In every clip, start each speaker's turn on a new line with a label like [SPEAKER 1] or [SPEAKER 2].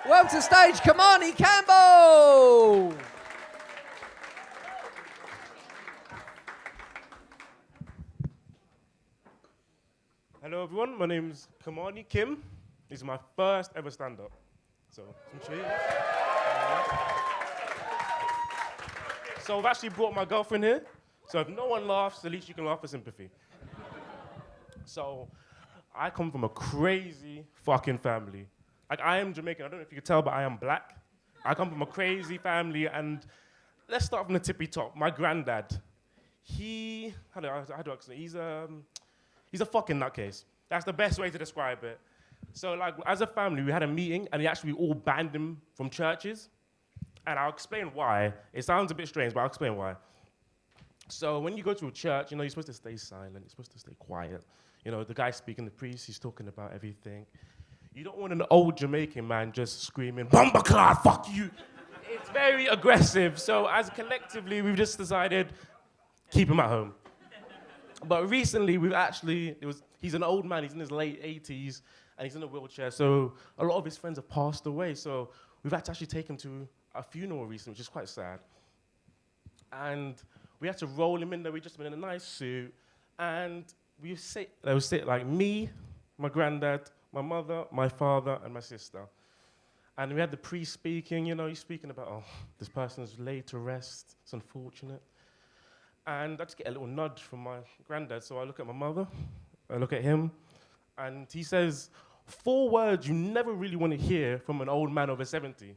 [SPEAKER 1] Welcome to the stage, Kamani Campbell.
[SPEAKER 2] Hello everyone, my name's Kamani Kim. This is my first ever stand-up. So, some cheers. So I've actually brought my girlfriend here. So if no one laughs, at least you can laugh for sympathy. So, I come from a crazy fucking family. Like, I am Jamaican, I don't know if you can tell, but I am black. I come from a crazy family, and let's start from the tippy top. My granddad, how do I explain? He's a fucking nutcase. That's the best way to describe it. So, like, as a family, we had a meeting, and we all banned him from churches. And I'll explain why. It sounds a bit strange, but I'll explain why. So when you go to a church, you're supposed to stay silent. You're supposed to stay quiet. The guy speaking, the priest, he's talking about everything. You don't want an old Jamaican man just screaming, "Bumbleclad, fuck you!" It's very aggressive. So as collectively, we've just decided, keep him at home. But recently, he's an old man, he's in his late 80s, and he's in a wheelchair, so a lot of his friends have passed away, so we've had to actually take him to a funeral recently, which is quite sad. And we had to roll him in there, we'd just been in a nice suit, and there was like me, my granddad, my mother, my father, and my sister. And we had the priest speaking, he's speaking about, this person's laid to rest, it's unfortunate. And I just get a little nudge from my granddad. So I look at my mother, I look at him, and he says 4 words you never really want to hear from an old man over 70.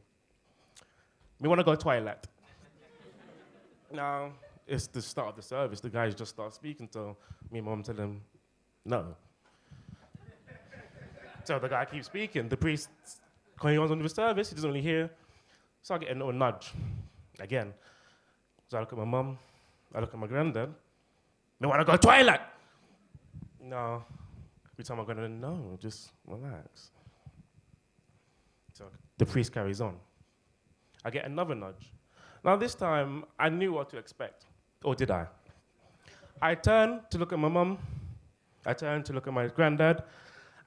[SPEAKER 2] We want to go toilet. Now, it's the start of the service. The guys just start speaking, so me and mom tell him, no. So the guy keeps speaking. The priest continues on with the service. He doesn't really hear. So I get a little nudge again. So I look at my mum. I look at my granddad. They want to go toilet. No. Every time I go, no, just relax. So the priest carries on. I get another nudge. Now this time, I knew what to expect. Or did I? I turned to look at my mum. I turned to look at my granddad.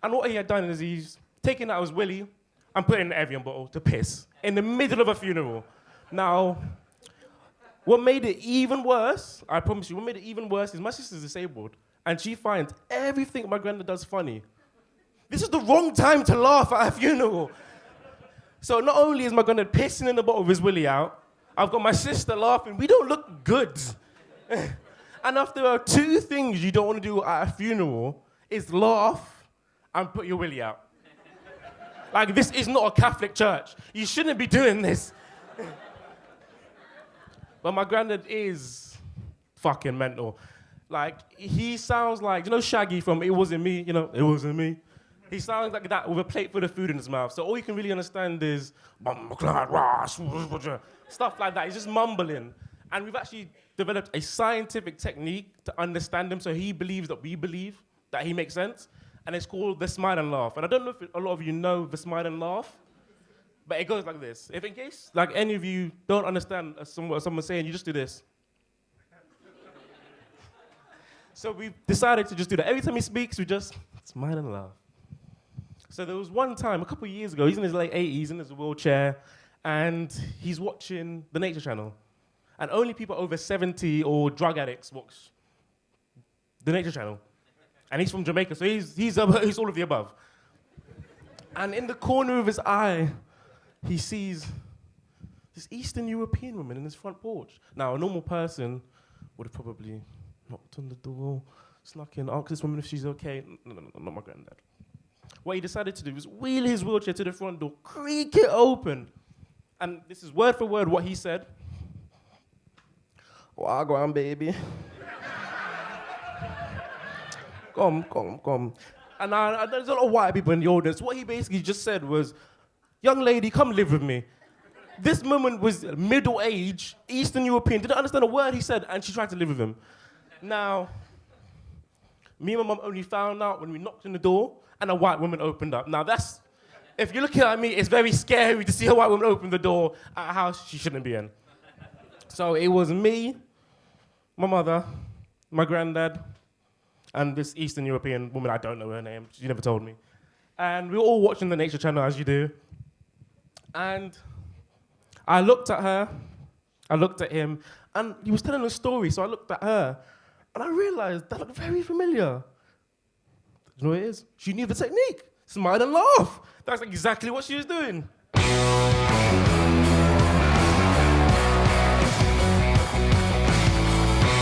[SPEAKER 2] And what he had done is he's taken out his willy and put it in the Evian bottle to piss in the middle of a funeral. Now, what made it even worse, I promise you, what made it even worse is my sister's disabled, and she finds everything my granddad does funny. This is the wrong time to laugh at a funeral. So not only is my granddad pissing in the bottle of his willy out, I've got my sister laughing. We don't look good. And if there are 2 things you don't want to do at a funeral, is laugh and put your willy out. Like, this is not a Catholic church. You shouldn't be doing this. But my granddad is fucking mental. Like, he sounds like, Shaggy from It Wasn't Me? It Wasn't Me. He sounds like that with a plate full of food in his mouth. So all you can really understand is stuff like that. He's just mumbling. And we've actually developed a scientific technique to understand him, so he believes that we believe that he makes sense. And it's called the smile and laugh. And I don't know if a lot of you know the smile and laugh, but it goes like this. If in case any of you don't understand what someone's saying, you just do this. So we decided to just do that. Every time he speaks, we just smile and laugh. So there was one time, a couple of years ago, he's in his late 80s, in his wheelchair, and he's watching the Nature Channel. And only people over 70 or drug addicts watch the Nature Channel. And he's from Jamaica, so he's all of the above. And in the corner of his eye, he sees this Eastern European woman in his front porch. Now, a normal person would have probably knocked on the door, snuck in, asked this woman if she's okay. No, not my granddad. What he decided to do was wheel his wheelchair to the front door, creak it open. And this is word for word what he said. "Wagwan, baby." Come. And there's a lot of white people in the audience. What he basically just said was, "Young lady, come live with me." This woman was middle-aged, Eastern European, didn't understand a word he said, and she tried to live with him. Now, me and my mum only found out when we knocked on the door, and a white woman opened up. Now if you're looking at me, it's very scary to see a white woman open the door at a house she shouldn't be in. So it was me, my mother, my granddad, and this Eastern European woman, I don't know her name, she never told me. And we were all watching the Nature Channel, as you do. And I looked at her, I looked at him, and he was telling a story, so I looked at her, and I realized that looked very familiar. You know what it is? She knew the technique. Smile and laugh. That's exactly what she was doing.